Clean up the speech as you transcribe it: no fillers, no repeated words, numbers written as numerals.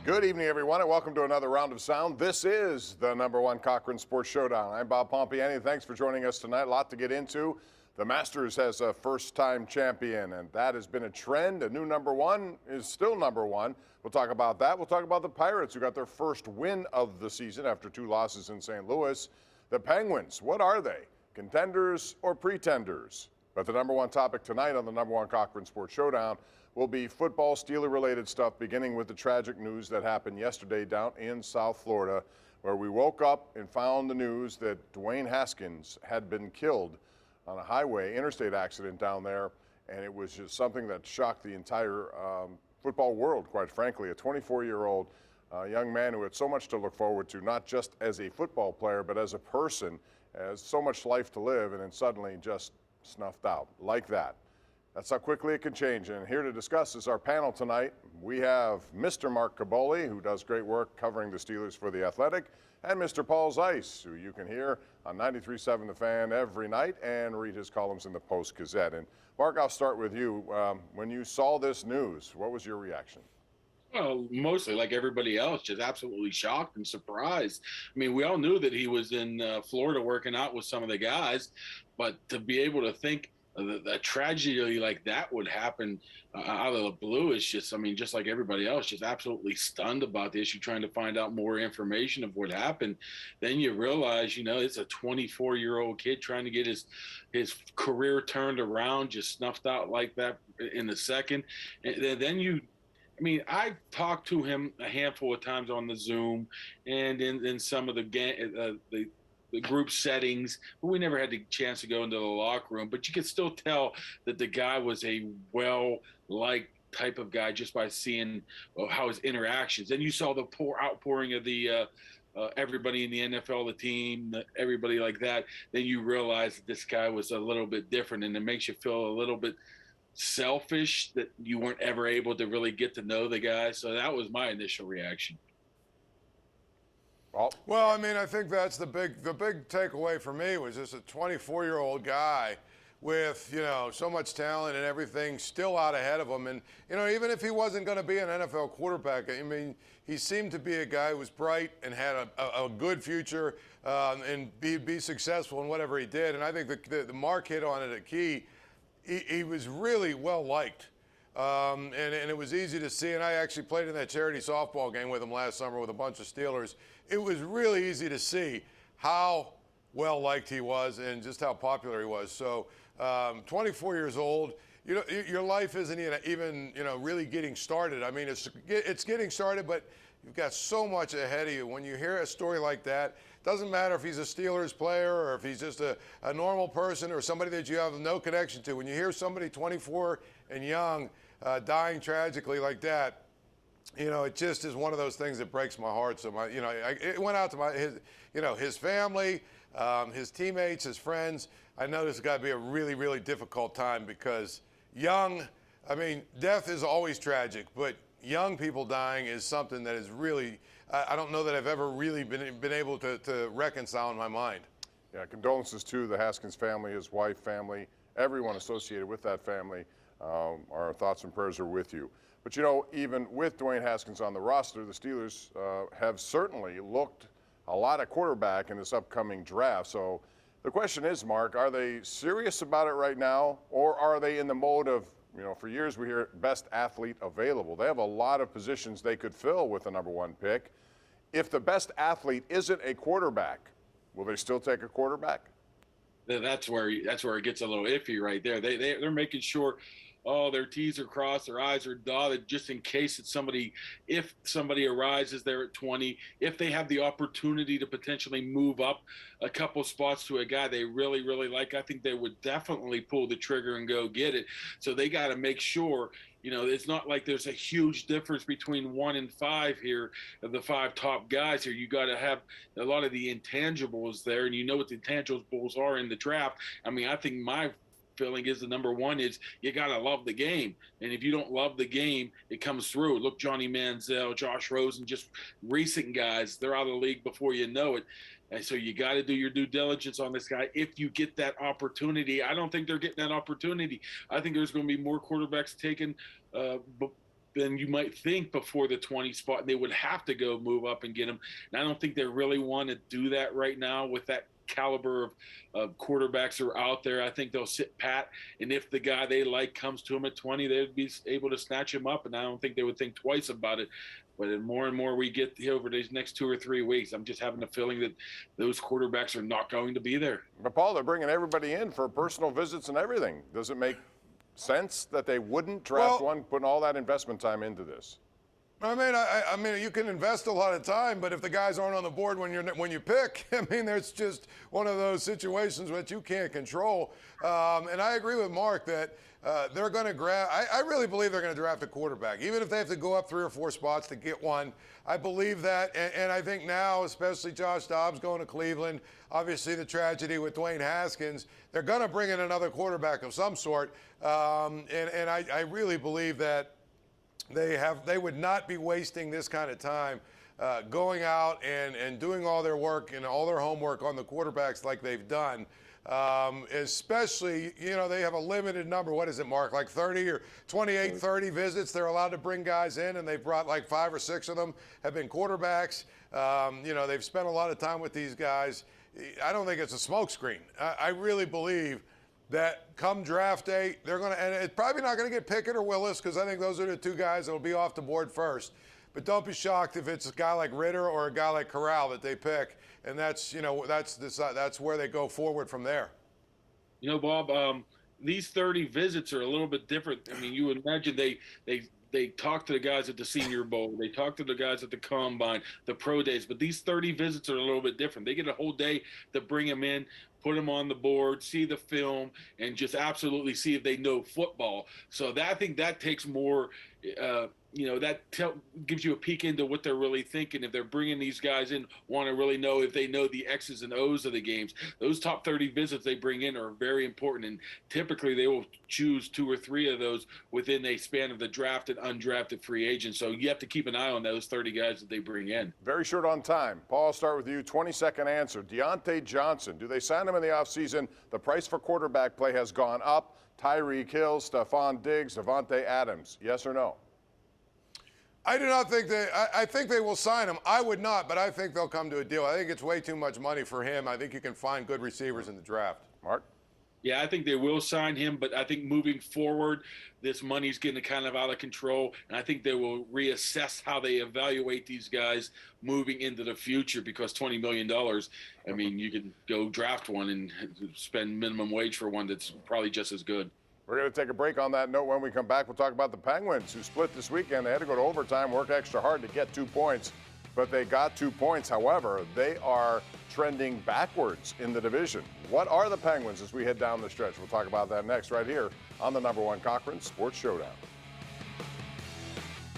Good evening, everyone, and welcome to another round of sound. This is the #1 Cochran Sports Showdown. I'm Bob Pompeani. Thanks for joining us tonight. A lot to get into. The Masters has a first-time champion, and that has been a trend. A new #1 is still #1. We'll talk about that. We'll talk about the Pirates, who got their first win of the season after 2 losses in St. Louis. The Penguins, what are they? Contenders or pretenders? But the #1 topic tonight on the #1 Cochran Sports Showdown will be football Steeler-related stuff, beginning with the tragic news that happened yesterday down in South Florida, where we woke up and found the news that Dwayne Haskins had been killed on a highway interstate accident down there, and it was just something that shocked the entire football world, quite frankly. A 24-year-old young man who had so much to look forward to, not just as a football player, but as a person, has so much life to live, and then suddenly just snuffed out like that. That's how quickly it can change. And here to discuss is our panel tonight. We have Mr. Mark Kaboly, who does great work covering the Steelers for The Athletic, and Mr. Paul Zeise, who you can hear on 93.7 The Fan every night and read his columns in the Post-Gazette. And Mark, I'll start with you. When you saw this news, what was your reaction? Well, mostly like everybody else, just absolutely shocked and surprised. I mean, we all knew that he was in Florida working out with some of the guys, but to be able to think a tragedy like that would happen out of the blue is just, I mean, just like everybody else, just absolutely stunned about the issue, trying to find out more information of what happened. Then you realize, you know, it's a 24-year-old kid trying to get his career turned around, just snuffed out like that in a second. And then I mean, I've talked to him a handful of times on the Zoom and in some of the group settings, but we never had the chance to go into the locker room. But you could still tell that the guy was a well-liked type of guy just by seeing how his interactions. And you saw the outpouring of the everybody in the NFL, the team, everybody like that. Then you realize that this guy was a little bit different, and it makes you feel a little bit selfish that you weren't ever able to really get to know the guy. So that was my initial reaction. Well, I mean, I think that's the big takeaway for me was just a 24-year-old guy with, you know, so much talent and everything still out ahead of him. And, you know, even if he wasn't going to be an NFL quarterback, I mean, he seemed to be a guy who was bright and had a good future and be successful in whatever he did. And I think the Mark hit on it, a key. He was really well liked. And it was easy to see, and I actually played in that charity softball game with him last summer with a bunch of Steelers. It was really easy to see how well liked he was and just how popular he was. So 24 years old, you know, your life isn't even you know, really getting started. I mean, it's getting started, but you've got so much ahead of you. When you hear a story like that, doesn't matter if he's a Steelers player or if he's just a normal person or somebody that you have no connection to. When you hear somebody 24 and young dying tragically like that, you know, it just is one of those things that breaks my heart. So it went out to his family, his teammates, his friends. I know this has got to be a really, really difficult time because young, I mean, death is always tragic, but young people dying is something that is really, I don't know that I've ever really been able to reconcile in my mind. Yeah, condolences to the Haskins family, his wife, family, everyone associated with that family. Our thoughts and prayers are with you. But, you know, even with Dwayne Haskins on the roster, the Steelers have certainly looked a lot at quarterback in this upcoming draft. So the question is, Mark, are they serious about it right now, or are they in the mode of, you know, for years we hear best athlete available? They have a lot of positions they could fill with the #1 pick. If the best athlete isn't a quarterback, will they still take a quarterback? That's where it gets a little iffy right there. They're making sure their T's are crossed, their I's are dotted, just in case if somebody arises there at 20, if they have the opportunity to potentially move up a couple spots to a guy they really, really like, I think they would definitely pull the trigger and go get it. So they got to make sure, you know, it's not like there's a huge difference between 1 and 5 here, of the 5 top guys here. You got to have a lot of the intangibles there, and you know what the intangibles are in the draft. I mean, I think my feeling is the #1 is you got to love the game. And if you don't love the game, it comes through. Look, Johnny Manziel, Josh Rosen, just recent guys, they're out of the league before you know it. And so you got to do your due diligence on this guy if you get that opportunity. I don't think they're getting that opportunity. I think there's going to be more quarterbacks taken then you might think before the 20 spot they would have to go move up and get him. And I don't think they really want to do that right now with that caliber of quarterbacks are out there. I think they'll sit pat, and if the guy they like comes to them at 20, they'd be able to snatch him up, and I don't think they would think twice about it. But the more and more we get over these next 2 or 3 weeks, I'm just having a feeling that those quarterbacks are not going to be there. But Paul, they're bringing everybody in for personal visits and everything. Does it make sense that they wouldn't draft one, putting all that investment time into this? I mean, you can invest a lot of time, but if the guys aren't on the board when you pick, I mean, there's just one of those situations that you can't control. And I agree with Mark that they're going to I really believe they're going to draft a quarterback, even if they have to go up 3 or 4 spots to get one. I believe that, and I think now, especially Josh Dobbs going to Cleveland, obviously the tragedy with Dwayne Haskins, they're going to bring in another quarterback of some sort. And I really believe that they would not be wasting this kind of time going out and doing all their work and all their homework on the quarterbacks like they've done. Especially, you know, they have a limited number. What is it, Mark? Like 30 or 28, 30 visits they're allowed to bring guys in, and they've brought like 5 or 6 of them have been quarterbacks. You know, they've spent a lot of time with these guys. I don't think it's a smokescreen. I really believe that come draft day, they're going to, and it's probably not going to get Pickett or Willis because I think those are the 2 guys that will be off the board first. But don't be shocked if it's a guy like Ritter or a guy like Corral that they pick, and that's, you know, that's where they go forward from there. You know, Bob, these 30 visits are a little bit different. I mean, you would imagine they talk to the guys at the Senior Bowl, they talk to the guys at the Combine, the Pro Days, but these 30 visits are a little bit different. They get a whole day to bring them in, put them on the board, see the film, and just absolutely see if they know football. So I think that takes more, you know, that gives you a peek into what they're really thinking. If they're bringing these guys in, want to really know if they know the X's and O's of the games. Those top 30 visits they bring in are very important, and typically they will choose 2 or 3 of those within a span of the drafted, undrafted free agents. So you have to keep an eye on those 30 guys that they bring in. Very short on time. Paul, I'll start with you. 20-second answer. Deontay Johnson, do they sign him in the offseason? The price for quarterback play has gone up. Tyreek Hill, Stephon Diggs, Davante Adams. Yes or no? I do not think I think they will sign him. I would not, but I think they'll come to a deal. I think it's way too much money for him. I think you can find good receivers in the draft. Mark? Yeah, I think they will sign him, but I think moving forward, this money's getting kind of out of control, and I think they will reassess how they evaluate these guys moving into the future because $20 million, I mean, you could go draft one and spend minimum wage for one that's probably just as good. We're going to take a break on that note. When we come back, we'll talk about the Penguins, who split this weekend. They had to go to overtime, work extra hard to get 2 points, but they got 2 points. However, they are trending backwards in the division. What are the Penguins as we head down the stretch? We'll talk about that next right here on the #1 Cochran Sports Showdown.